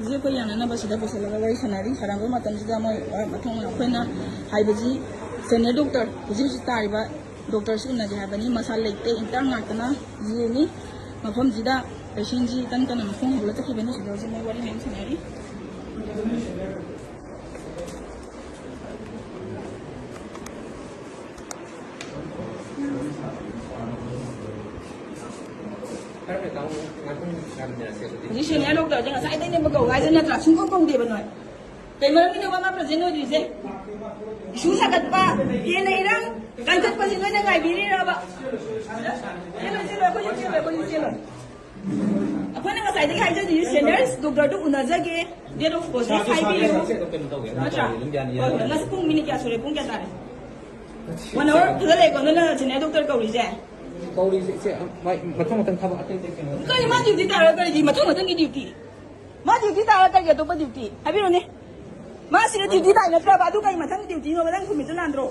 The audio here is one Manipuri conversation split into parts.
जे कोई याना बस इधर बस लगा वही सनारी खराब मतलब जिदा मैं मथों में अपने ना हाई बजी सीनियर डॉक्टर जी तारीबा डॉक्टर से ना जहाँ बनी मसाल लेते इंटर नाटना ये नहीं मफम जिदा पेशेंट जी तन तन मफों बोला तक कि बनी सिदा जी मैं वाली नहीं सनारी जी सीनियर डॉक्टर जगह साइड ने बगौ गाय जन ना सिंह को दे बनोय कई मरम ने बाबा प्रेजेंट होई जे इशू सागतपा ये नहीं रंग कंजत पसी नोय ना गाय बिरी रबा ये ले चलो को चलो अपन ना साइड दिखाई जे सीनियर डॉक्टर तो उनजगे डेट ऑफ बर्थ हाई बी अच्छा ना पुंग मिनी क्या सोरे पुंग क्या तारे 1 hour थले ले को ना सीनियर डॉक्टर कौरी जे कौड़ी से भाई मथों मथों खबर आते थे कई मा ड्यूटी तारा करी मथों मथों की ड्यूटी मा ड्यूटी तारा करके तो ड्यूटी हाबिरो ने मा सिर ड्यूटी ताई नत्रा बादु कई मथंग ड्यूटी नो बदन खुमित लांद्रो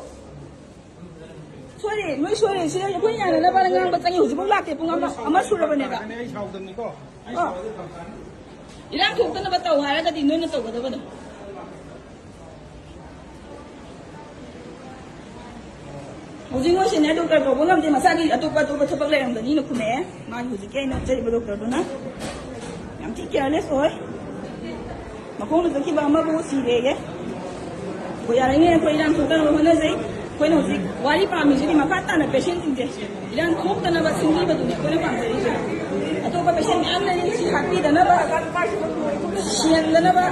सोरे नोय सोरे सिर यखोय याना ना बाला ngang बचंग हुजिबो लाके पुंग अमा सुरबने बा मैं साउदनी को इरांग थोक्तन बताओ हारा गदि नोय न तौगदबन Hoji no senior doctor ko bungam je masagi atupa thobak lerang dani no khume ma hoji ke na chari doctor do na yam ti careless hoy makong na ki ba ma bo si re ye ko ya ne ko iran thokta no hona jai ko na hoji wari pa mi ji ma ka ta na patient tin je iran thokta na ba singi ba du ne ko na pa jari je atupa patient am na ni si happy da na ba sian da na ba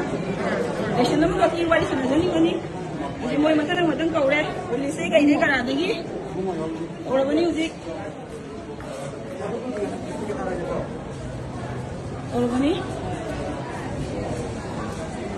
patient na ba ki wari sana jani ko ni Moi matang kau re, polisi kau ini kan ada lagi. Orang ni uji, orang ni.